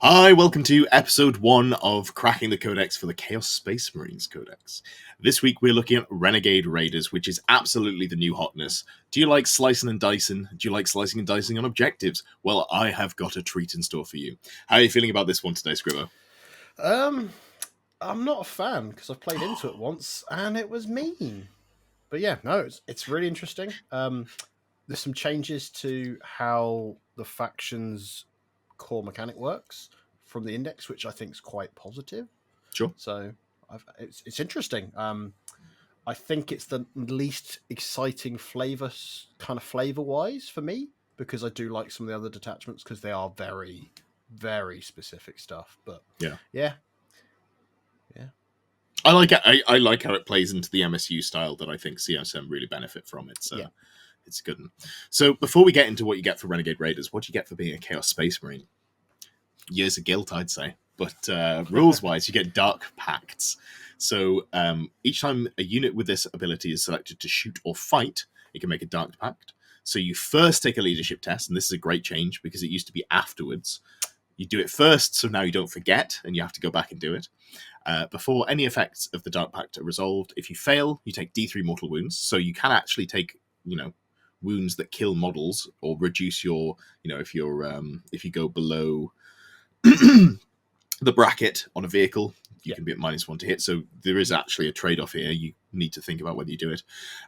Hi, welcome to episode 1 of Cracking the Codex for the Chaos Space Marines Codex. This week we're looking at Renegade Raiders, which is absolutely the new hotness. Do you like slicing and dicing? Do you like slicing and dicing on objectives? Well, I have got a treat in store for you. How are you feeling about this one today, Scrivo? I'm not a fan because I've played into it once and it was mean. But yeah, no, it's really interesting. There's some changes to how the faction's core mechanic works from the index, which I think is quite positive. Sure. So it's interesting. I think it's the least exciting flavor wise for me because I do like some of the other detachments because they are very, very specific stuff. But yeah. I like it. I like how it plays into the MSU style that I think CSM really benefit from. It's a good one. So before we get into what you get for Renegade Raiders, what do you get for being a Chaos Space Marine? Years of guilt, I'd say. But rules-wise, you get Dark Pacts. So each time a unit with this ability is selected to shoot or fight, it can make a Dark Pact. So you first take a leadership test, and this is a great change because it used to be afterwards. You do it first, so now you don't forget, and you have to go back and do it. Before any effects of the Dark Pact are resolved, if you fail, you take D3 mortal wounds. So you can actually take, wounds that kill models or reduce your, if you go below the bracket on a vehicle, you can be at -1 to hit. So there is actually a trade-off here. You need to think about whether you do it.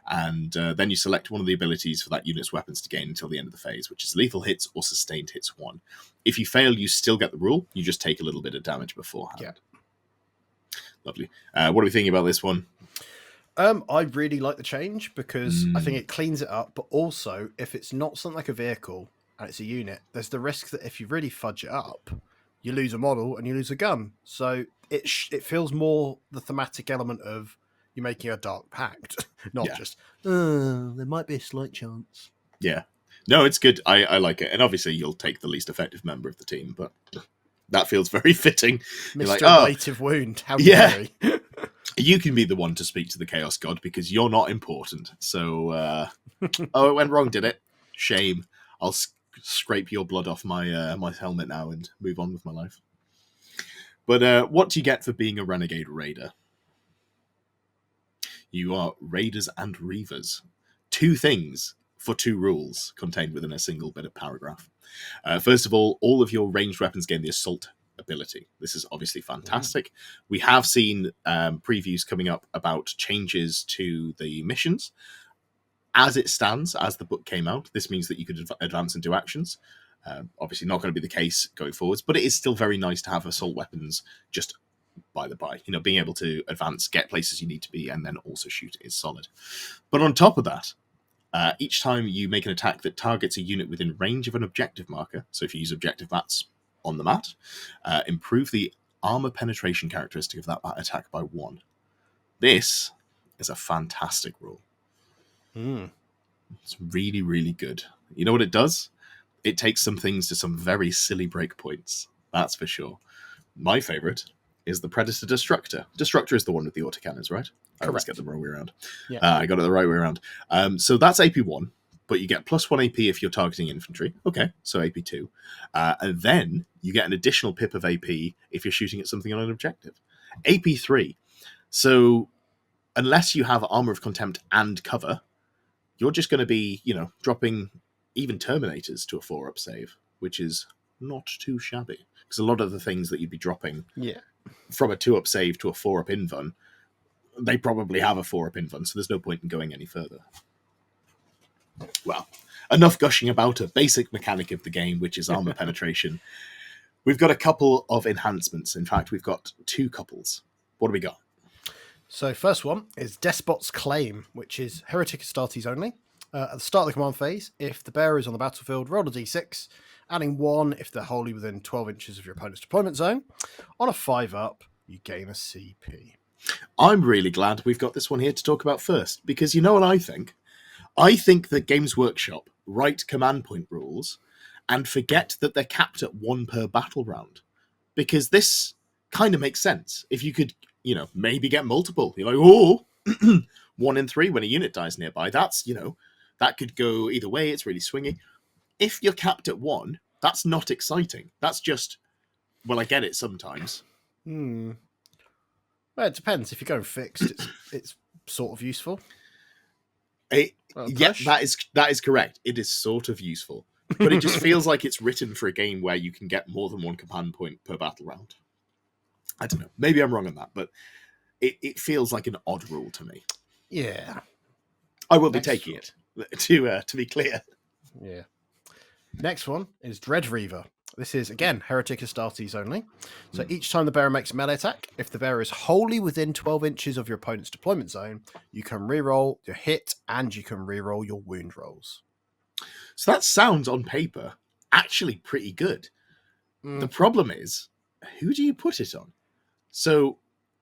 And then you select one of the abilities for that unit's weapons to gain until the end of the phase, which is lethal hits or sustained hits 1. If you fail, you still get the rule. You just take a little bit of damage beforehand. Yeah. Lovely. What are we thinking about this one? I really like the change because I think it cleans it up, but also if it's not something like a vehicle and it's a unit, there's the risk that if you really fudge it up, you lose a model and you lose a gun. So it feels more the thematic element of you're making a Dark Pact, not just, there might be a slight chance. Yeah. No, it's good. I like it. And obviously you'll take the least effective member of the team, but that feels very fitting. Mr. Ablative Wound, how dare he? You can be the one to speak to the Chaos God because you're not important. So, it went wrong, did it? Shame. I'll scrape your blood off my my helmet now and move on with my life. But what do you get for being a Renegade Raider? You are Raiders and Reavers. 2 things for 2 rules contained within a single bit of paragraph. First of all of your ranged weapons gain the Assault ability. This is obviously fantastic. We have seen previews coming up about changes to the missions. As it stands, as the book came out, this means that you could advance and do actions. Obviously not going to be the case going forwards, but it is still very nice to have assault weapons just by the by. Being able to advance, get places you need to be, and then also shoot is solid. But on top of that, each time you make an attack that targets a unit within range of an objective marker, so if you use objective mats on the mat, improve the armor penetration characteristic of that attack by 1. This is a fantastic rule. It's really, really good. You know what it does? It takes some things to some very silly breakpoints. That's for sure. My favorite is the Predator Destructor. Destructor is the one with the autocannons, right? I always get them the wrong way around. Yeah. I got it the right way around. So that's AP1, but you get +1 AP if you're targeting infantry. Okay, so AP2. And then you get an additional pip of AP if you're shooting at something on an objective. AP3. So unless you have Armor of Contempt and Cover, you're just going to be, dropping even Terminators to a 4-up save, which is not too shabby. Because a lot of the things that you'd be dropping from a 2-up save to a 4-up invuln, they probably have a 4-up invuln, so there's no point in going any further. Well, enough gushing about a basic mechanic of the game, which is armor penetration. We've got a couple of enhancements. In fact, we've got 2 couples. What do we got? So first one is Despot's Claim, which is Heretic Astartes only. At the start of the command phase, if the bearer is on the battlefield, roll a d6, adding 1 if they're wholly within 12 inches of your opponent's deployment zone. On a 5-up, you gain a CP. I'm really glad we've got this one here to talk about first, because you know what I think? I think that Games Workshop write command point rules and forget that they're capped at 1 per battle round. Because this kind of makes sense. If you could, maybe get multiple. You're like, 1 in 3 when a unit dies nearby. That's, that could go either way. It's really swingy. If you're capped at 1, that's not exciting. That's just Well, I get it sometimes. Well, it depends. If you're going fixed, it's sort of useful. Yeah, that is correct. It is sort of useful, but it just feels like it's written for a game where you can get more than one command point per battle round. I don't know. Maybe I'm wrong on that, but it feels like an odd rule to me. Yeah. I will be taking it, to be clear. Yeah. Next one is Dread Reaver. This is, again, Heretic Astartes only. So each time the bearer makes a melee attack, if the bearer is wholly within 12 inches of your opponent's deployment zone, you can reroll your hit and you can reroll your wound rolls. So that sounds, on paper, actually pretty good. The problem is, who do you put it on? So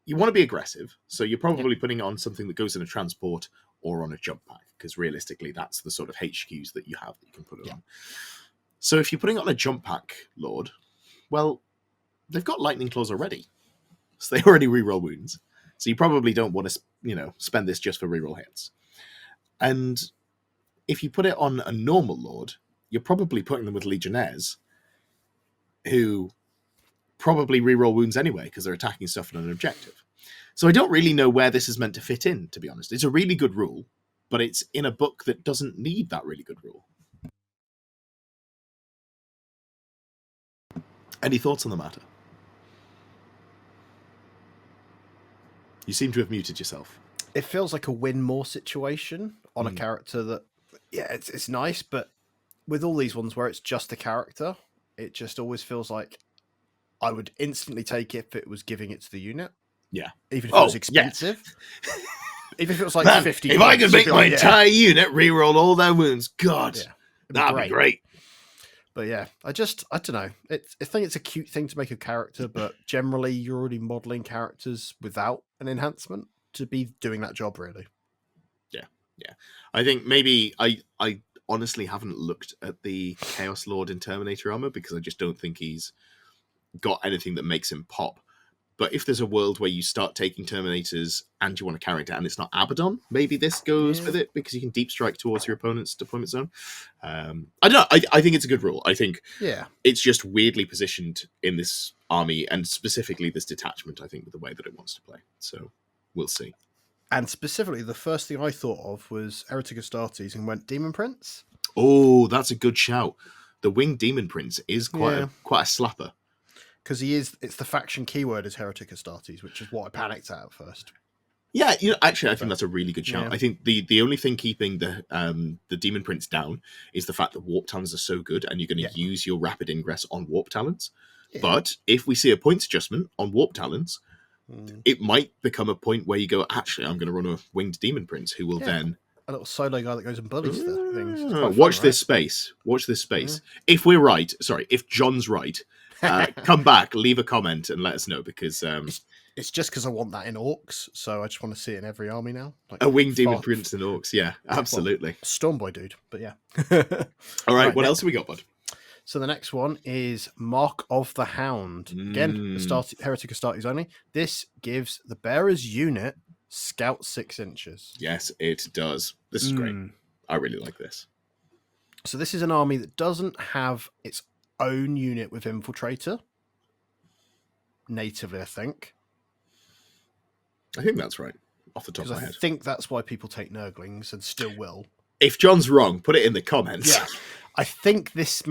you want to be aggressive, so you're probably putting it on something that goes in a transport or on a jump pack, because realistically, that's the sort of HQs that you have that you can put it on. So if you're putting it on a jump pack lord, well, they've got lightning claws already, so they already reroll wounds. So you probably don't want to, spend this just for reroll hits. And if you put it on a normal lord, you're probably putting them with legionnaires, who probably reroll wounds anyway because they're attacking stuff on an objective. So I don't really know where this is meant to fit in, to be honest. It's a really good rule, but it's in a book that doesn't need that really good rule. Any thoughts on the matter? You seem to have muted yourself. It feels like a win more situation on a character that, it's nice, but with all these ones where it's just a character, it just always feels like I would instantly take it if it was giving it to the unit. Yeah. Even if it was expensive. Yeah. Even if it was like 50 if I could make my entire unit reroll all their wounds, God, that'd be great. But yeah, I don't know. I think it's a cute thing to make a character, but generally you're already modeling characters without an enhancement to be doing that job, really. Yeah. I think maybe I honestly haven't looked at the Chaos Lord in Terminator armor because I just don't think he's got anything that makes him pop. But if there's a world where you start taking Terminators and you want a character and it's not Abaddon, maybe this goes with it because you can deep strike towards your opponent's deployment zone. I don't know. I think it's a good rule. I think it's just weirdly positioned in this army and specifically this detachment, I think, with the way that it wants to play. So we'll see. And specifically, the first thing I thought of was Heretic Astartes and went Demon Prince. Oh, that's a good shout. The Winged Demon Prince is quite a slapper. Because it's the faction keyword is Heretic Astartes, which is what I panicked at first. Yeah, actually, I think that's a really good shout. I think the only thing keeping the Demon Prince down is the fact that Warp Talons are so good, and you're going to use your rapid ingress on Warp Talons. Yeah. But if we see a points adjustment on Warp Talons, it might become a point where you go, actually, I'm going to run a Winged Demon Prince, who will then... A little solo guy that goes and bullies things. Watch this space. Watch this space. If we're right, if John's right, come back, leave a comment, and let us know, because... It's just because I want that in Orcs, so I just want to see it in every army now. Like a Winged Demon Prince in Orcs, absolutely. Well, Stormboy dude, but yeah. All right, what else have we got, bud? So the next one is Mark of the Hound. Again, Heretic Astartes only. This gives the bearer's unit Scout 6 inches. Yes, it does. This is great. I really like this. So this is an army that doesn't have its own unit with Infiltrator. Natively, I think. I think that's right, off the top of my head. I think that's why people take Nurglings and still will. If John's wrong, put it in the comments. Yeah. I think this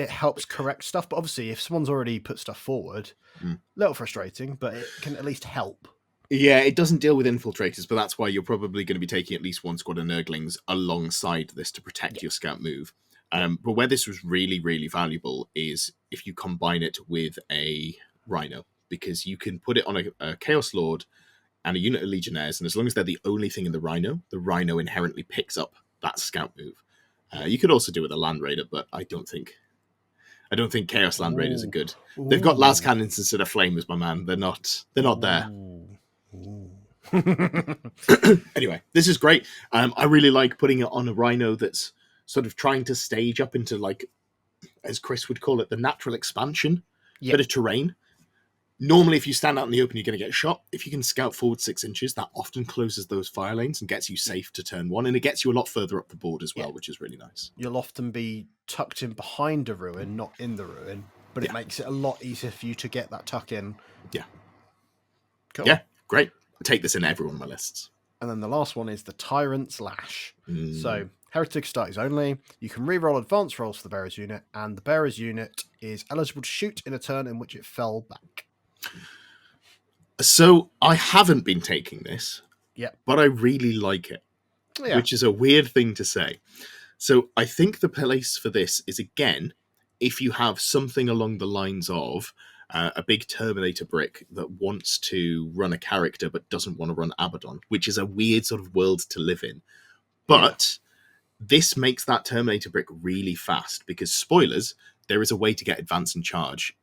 helps correct stuff, but obviously if someone's already put stuff forward, a little frustrating, but it can at least help. Yeah, it doesn't deal with infiltrators, but that's why you're probably going to be taking at least one squad of Nurglings alongside this to protect your scout move. But where this was really, really valuable is if you combine it with a Rhino, because you can put it on a Chaos Lord and a unit of Legionnaires, and as long as they're the only thing in the Rhino inherently picks up that scout move. You could also do it with a Land Raider, but I don't think Chaos Land Raiders are good. They've got las cannons instead of flamers, my man. They're not there. Anyway, this is great. I really like putting it on a Rhino that's sort of trying to stage up into, like, as Chris would call it, the natural expansion bit of terrain. Normally, if you stand out in the open, you're going to get shot. If you can scout forward 6 inches, that often closes those fire lanes and gets you safe to turn one. And it gets you a lot further up the board as well, which is really nice. You'll often be tucked in behind a ruin, not in the ruin. But but it makes it a lot easier for you to get that tuck in. Yeah. Cool. Yeah, great. I take this in every one of my lists. And then the last one is the Tyrant's Lash. So, Heretic Astartes only. You can re-roll advanced rolls for the Bearer's unit, and the Bearer's unit is eligible to shoot in a turn in which it fell back. So, I haven't been taking this, but I really like it, which is a weird thing to say. So, I think the place for this is, again, if you have something along the lines of a big Terminator brick that wants to run a character but doesn't want to run Abaddon, which is a weird sort of world to live in. But this makes that Terminator brick really fast because, spoilers, there is a way to get advance and charge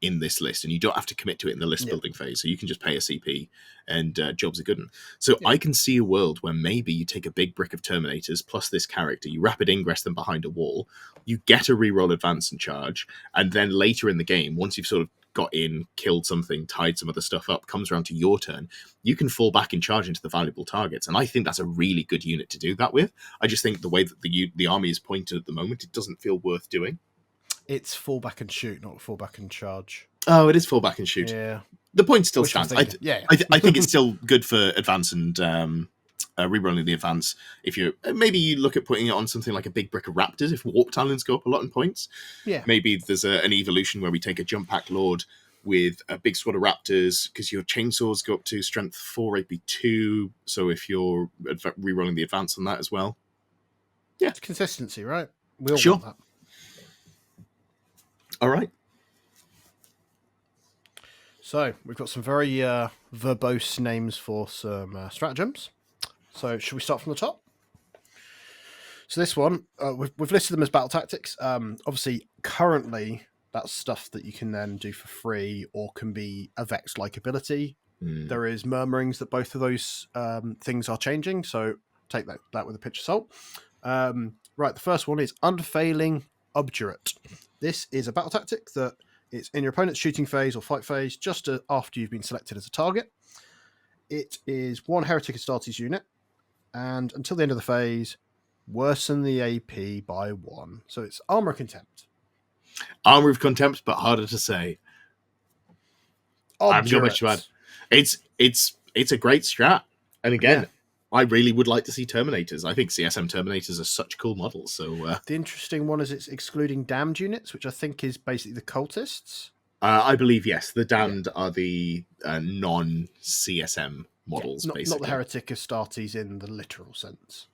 in this list, and you don't have to commit to it in the list building phase, so you can just pay a CP and jobs are good. So I can see a world where maybe you take a big brick of Terminators plus this character, you rapid ingress them behind a wall, you get a reroll advance and charge, and then later in the game, once you've sort of got in, killed something, tied some other stuff up, comes around to your turn, you can fall back and charge into the valuable targets. And I think that's a really good unit to do that with. I just think the way that the army is pointed at the moment, it doesn't feel worth doing. It's fall back and shoot, not fall back and charge. Oh, it is fall back and shoot. Yeah. The point still stands. I think it's still good for advance and rerolling the advance. If you maybe you look at putting it on something like a big brick of Raptors, if Warp Talons go up a lot in points, maybe there's an evolution where we take a Jump Pack Lord with a big squad of Raptors, because your chainsaws go up to strength 4 AP 2. So if you're rerolling the advance on that as well, it's consistency, right? We all want that. All right. So we've got some very verbose names for some stratagems. So should we start from the top? So this one, we've listed them as battle tactics. Obviously, currently, that's stuff that you can then do for free or can be a Vex-like ability. There is murmurings that both of those things are changing, so take that with a pinch of salt. Right, the first one is Unfailing Obdurate. This is a battle tactic that it's in your opponent's shooting phase or fight phase just after you've been selected as a target. It is one Heretic Astartes unit, and until the end of the phase, worsen the AP by 1. So it's Armor of Contempt. Armor of Contempt, but harder to say. I haven't got much to add. It's a great strat, and again, I really would like to see Terminators. I think CSM Terminators are such cool models. So the interesting one is it's excluding damned units, which I think is basically the cultists. I believe, yes. The damned are the non-CSM models, basically. Not the Heretic Astartes in the literal sense.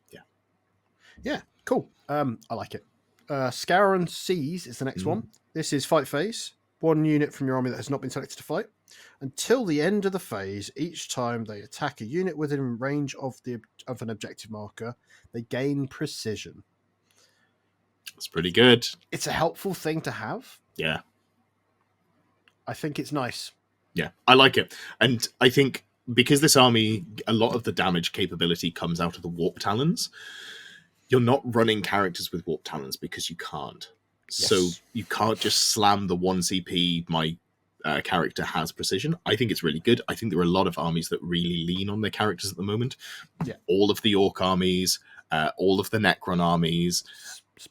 Yeah, cool. I like it. Scour and Seize is the next one. This is fight phase. One unit from your army that has not been selected to fight. Until the end of the phase, each time they attack a unit within range of an objective marker, they gain precision. That's pretty good. It's a helpful thing to have. Yeah. I think it's nice. Yeah, I like it. And I think because this army, a lot of the damage capability comes out of the Warp Talons, you're not running characters with Warp Talons because you can't. Yes. So you can't just slam the 1 CP, my character has precision. I think it's really good. I think there are a lot of armies that really lean on their characters at the moment. Yeah. All of the Orc armies, all of the Necron armies,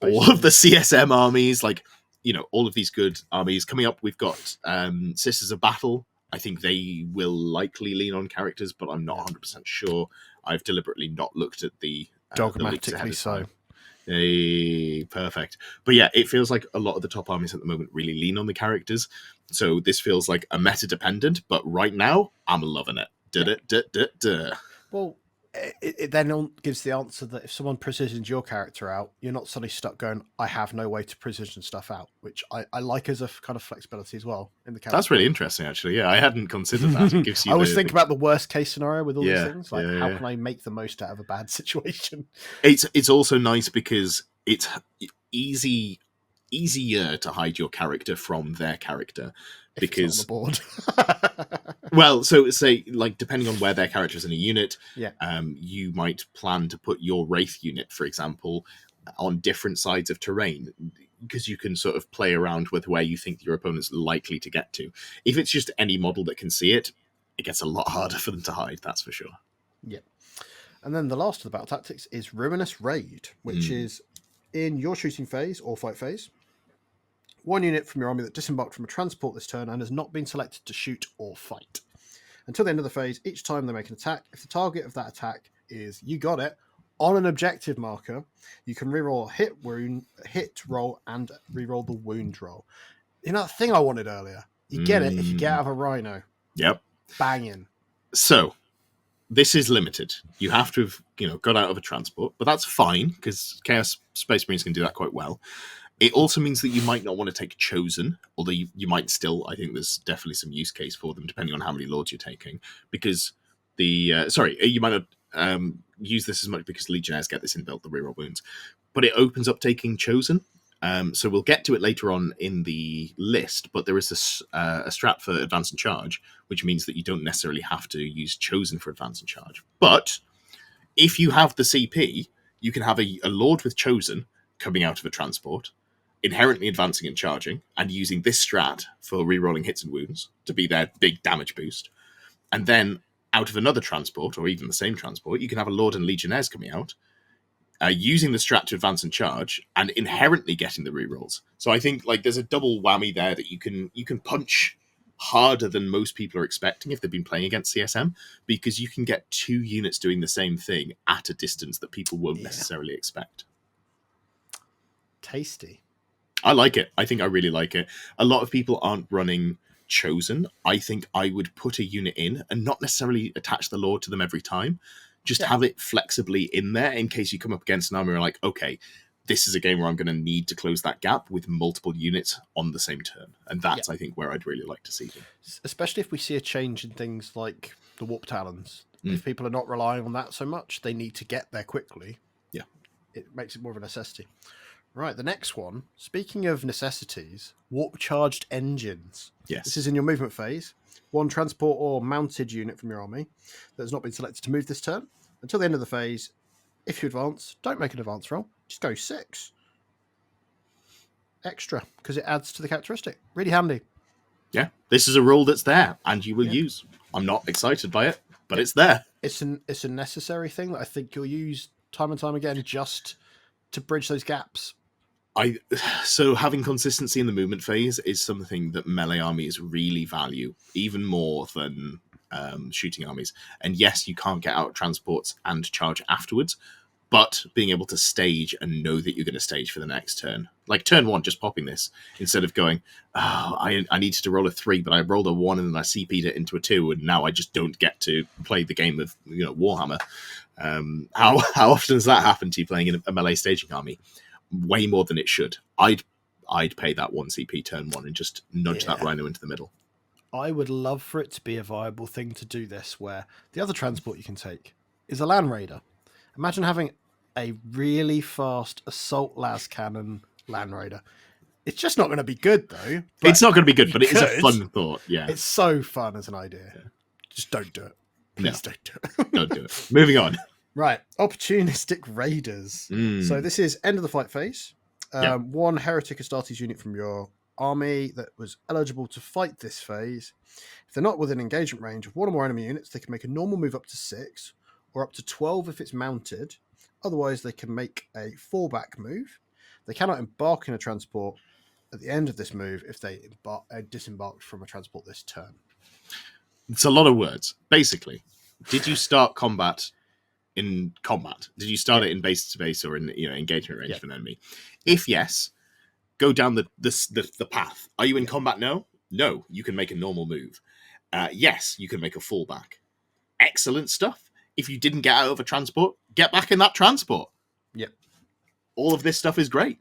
all of the CSM armies, like, you know, all of these good armies. Coming up, we've got Sisters of Battle. I think they will likely lean on characters, but I'm not 100% sure. I've deliberately not looked at the dogmatically so. Hey, perfect. But yeah, it feels like a lot of the top armies at the moment really lean on the characters. So this feels like a meta dependent, but right now I'm loving it. Well, it then gives the answer that if someone precisions your character out, you're not suddenly stuck going, I have no way to precision stuff out, which I like as a kind of flexibility as well in the character. That's really interesting, actually. Yeah, I hadn't considered that. It gives you I always think about the worst case scenario with all these things. Like, how can I make the most out of a bad situation? It's also nice because it's easier to hide your character from their character. Because on the board. Well, so say, like, depending on where their character is in a unit, yeah, you might plan to put your Wraith unit, for example, on different sides of terrain, because you can sort of play around with where you think your opponent's likely to get to. If it's just any model that can see it, it gets a lot harder for them to hide, that's for sure. Yeah. And then the last of the battle tactics is Ruinous Raid, which is in your shooting phase or fight phase. One unit from your army that disembarked from a transport this turn and has not been selected to shoot or fight. Until the end of the phase, each time they make an attack, if the target of that attack is, you got it, on an objective marker, you can reroll a hit roll and reroll the wound roll. You know that thing I wanted earlier? You get it if you get out of a rhino. Yep. Banging. So, this is limited. You have to have, got out of a transport, but that's fine because Chaos Space Marines can do that quite well. It also means that you might not want to take Chosen, although you might still. I think there's definitely some use case for them, depending on how many Lords you're taking. Because you might not use this as much because Legionnaires get this inbuilt, the reroll wounds. But it opens up taking Chosen. So we'll get to it later on in the list, but there is a strat for Advance and Charge, which means that you don't necessarily have to use Chosen for Advance and Charge. But if you have the CP, you can have a Lord with Chosen coming out of a transport, inherently advancing and charging, and using this strat for rerolling hits and wounds to be their big damage boost. And then out of another transport, or even the same transport, you can have a Lord and Legionnaires coming out, using the strat to advance and charge, and inherently getting the rerolls. So I think there's a double whammy there that you can punch harder than most people are expecting if they've been playing against CSM, because you can get 2 units doing the same thing at a distance that people won't necessarily expect. Tasty. I like it. I think I really like it. A lot of people aren't running Chosen. I think I would put a unit in and not necessarily attach the Lord to them every time. Just have it flexibly in there in case you come up against an army and like, okay, this is a game where I'm going to need to close that gap with multiple units on the same turn. And that's, I think, where I'd really like to see them. Especially if we see a change in things like the Warp Talons. If people are not relying on that so much, they need to get there quickly. Yeah. It makes it more of a necessity. Right, the next one. Speaking of necessities, warp-charged engines. Yes. This is in your movement phase. One transport or mounted unit from your army that has not been selected to move this turn. Until the end of the phase, if you advance, don't make an advance roll. Just go 6. Extra, because it adds to the characteristic. Really handy. Yeah, this is a rule that's there, and you will use. I'm not excited by it, but it's there. It's a necessary thing that I think you'll use time and time again just to bridge those gaps. So having consistency in the movement phase is something that melee armies really value, even more than shooting armies. And yes, you can't get out of transports and charge afterwards, but being able to stage and know that you're going to stage for the next turn. Like turn 1, just popping this, instead of going, I needed to roll a 3, but I rolled a 1 and then I CP'd it into a 2, and now I just don't get to play the game of Warhammer. How often does that happen to you playing in a melee staging army? Way more than it should. I'd pay that 1 CP turn 1 and just nudge that rhino into the middle. I would love for it to be a viable thing to do this, where the other transport you can take is a Land Raider. Imagine having a really fast assault las cannon Land Raider. It's just not going to be good, though. It's not going to be good, but it is a fun thought. Yeah, it's so fun as an idea. Yeah. Just don't do it. Please don't do it. Don't do it. Moving on. Right, opportunistic raiders. So this is end of the fight phase. One Heretic Astartes unit from your army that was eligible to fight this phase. If they're not within engagement range of one or more enemy units, they can make a normal move up to 6, or up to 12 if it's mounted. Otherwise, they can make a fallback move. They cannot embark in a transport at the end of this move if they disembarked from a transport this turn. It's a lot of words. Basically, did you start combat in combat? Did you start it in base to base or in engagement range of an enemy? If yes, go down the path. Are you in combat now? No, you can make a normal move. Yes, you can make a fallback. Excellent stuff. If you didn't get out of a transport, get back in that transport. Yep. All of this stuff is great.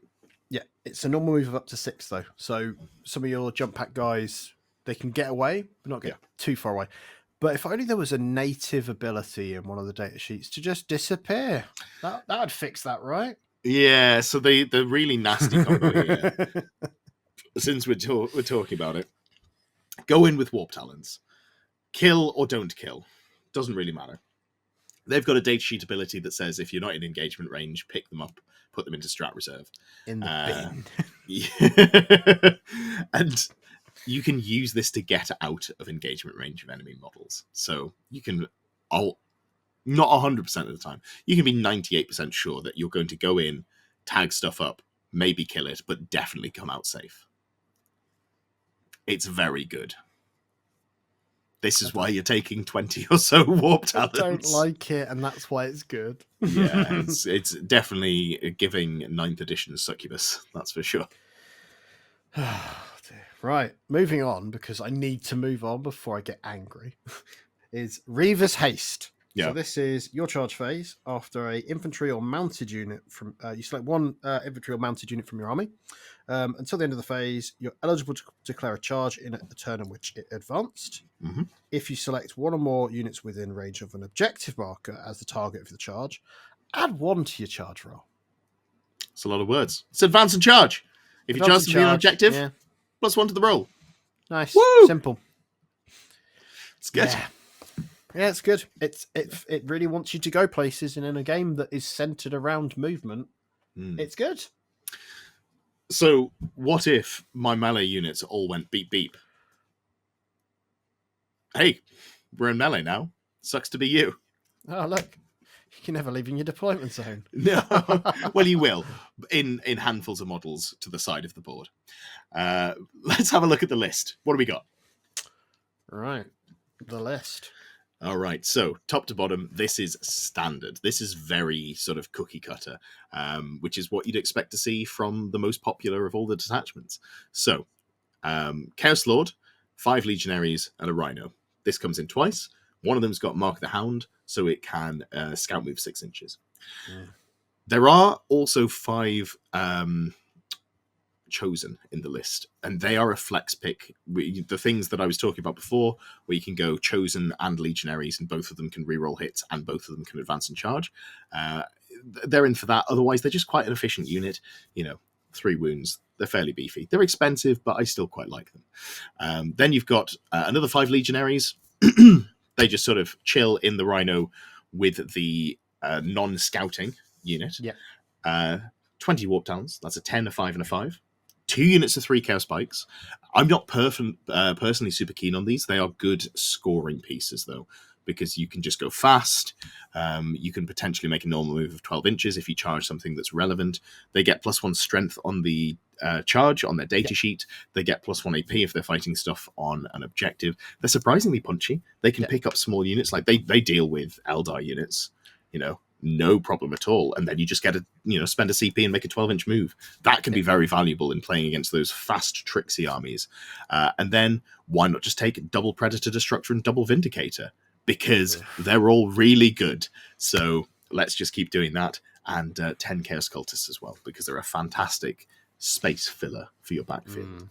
Yeah, it's a normal move of up to 6 though. So some of your jump pack guys, they can get away, but not get too far away. But if only there was a native ability in one of the data sheets to just disappear. That would fix that, right? Yeah, so the really nasty combo here, since we're talking about it, go in with Warp Talons. Kill or don't kill. Doesn't really matter. They've got a data sheet ability that says if you're not in engagement range, pick them up, put them into strat reserve. In the bin. And you can use this to get out of engagement range of enemy models. So you can, not 100% of the time, you can be 98% sure that you're going to go in, tag stuff up, maybe kill it, but definitely come out safe. it's very good. This is why you're taking 20 or so warp talents. I don't like it, and that's why it's good. Yeah, it's definitely giving 9th edition succubus, that's for sure. Right, moving on, because I need to move on before I get angry, is Reaver's Haste. Yeah. So this is your charge phase. After a infantry or mounted unit from... you select one infantry or mounted unit from your army. Until the end of the phase, you're eligible to declare a charge in a turn in which it advanced. Mm-hmm. If you select one or more units within range of an objective marker as the target for the charge, add 1 to your charge roll. It's a lot of words. It's advance and charge. If you charge to be an objective, +1 to the roll. Nice. Woo! Simple. It's good. Yeah, it's good. It really wants you to go places, and in a game that is centered around movement, it's good. So, what if my melee units all went beep beep? Hey, we're in melee now. Sucks to be you. Oh, look. You're never leaving your deployment zone. No. Well, you will. In handfuls of models to the side of the board. Let's have a look at the list. What do we got? Right. The list. All right, so top to bottom, this is standard. This is very sort of cookie cutter, which is what you'd expect to see from the most popular of all the detachments. So, Chaos Lord, 5 Legionaries, and a Rhino. This comes in twice. One of them's got Mark of the Hound, so it can scout move 6 inches. There are also 5 chosen in the list, and they are a flex pick. The things that I was talking about before, where you can go chosen and legionaries, and both of them can reroll hits, and both of them can advance and charge. They're in for that. Otherwise, they're just quite an efficient unit. 3 wounds. They're fairly beefy. They're expensive, but I still quite like them. Then you've got another 5 legionaries. They just sort of chill in the Rhino with the non-scouting unit. Yeah. 20 warp talents. That's a 10, a 5, and a 5. 2 units of 3 chaos spikes. I'm not personally super keen on these. They are good scoring pieces, though, because you can just go fast. You can potentially make a normal move of 12 inches if you charge something that's relevant. They get +1 strength on the charge on their data sheet. They get +1 AP if they're fighting stuff on an objective. They're surprisingly punchy. They can pick up small units. Like they deal with Eldar units, no problem at all. And then you just get spend a CP and make a 12-inch move. That can be very valuable in playing against those fast, tricksy armies. And then why not just take double Predator Destructor and double Vindicator? Because they're all really good. So let's just keep doing that. And 10 Chaos Cultists as well, because they're a fantastic space filler for your backfield.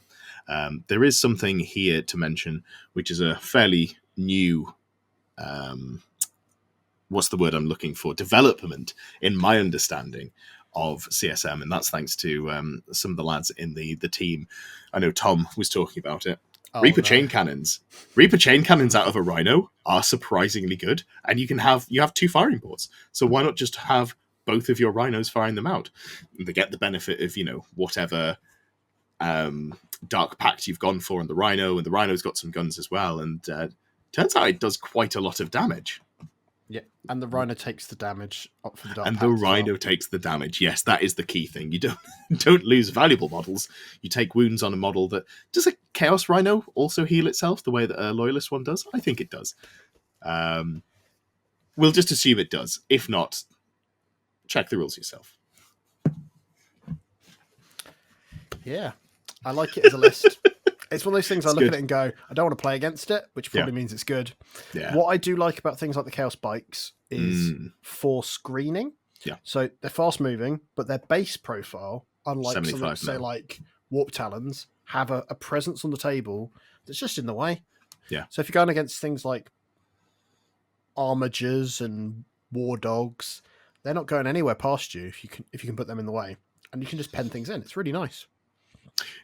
There is something here to mention, which is a fairly new... what's the word I'm looking for? Development in my understanding of CSM, and that's thanks to some of the lads in the team. I know Tom was talking about it. Reaper chain cannons. Reaper chain cannons out of a Rhino are surprisingly good, and you have 2 firing ports. So why not just have both of your Rhinos firing them out? And they get the benefit of whatever Dark Pact you've gone for on the Rhino, and the Rhino's got some guns as well. And turns out it does quite a lot of damage. Yeah, and the Rhino takes the damage up for the Dark And Pact the as well. Rhino takes the damage. Yes, that is the key thing. You don't lose valuable models. You take wounds on a model that... Does a Chaos Rhino also heal itself the way that a Loyalist one does? I think it does. We'll just assume it does. If not, check the rules yourself. Yeah, I like it as a list. It's one of those things I look at it and go, I don't want to play against it, which probably means it's good. Yeah. What I do like about things like the Chaos Bikes is for screening. Yeah. So they're fast moving, but their base profile, unlike something, say, like Warp Talons, have a presence on the table that's just in the way. Yeah. So if you're going against things like Armigers and War Dogs, they're not going anywhere past you if you can put them in the way. And you can just pen things in. It's really nice.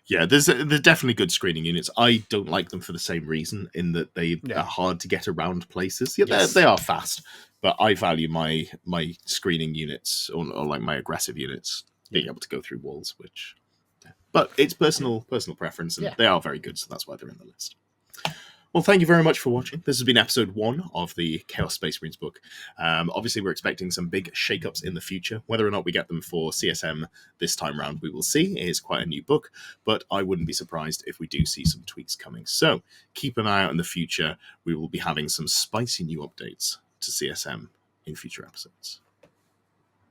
Yeah, there's definitely good screening units. I don't like them for the same reason, in that they are hard to get around places. Yeah, they are fast, but I value my screening units or like my aggressive units being able to go through walls. But it's personal preference, and they are very good, so that's why they're in the list. Well, thank you very much for watching. This has been episode 1 of the Chaos Space Marines book. Obviously, we're expecting some big shakeups in the future. Whether or not we get them for CSM this time round, we will see. It is quite a new book, but I wouldn't be surprised if we do see some tweaks coming. So keep an eye out in the future. We will be having some spicy new updates to CSM in future episodes.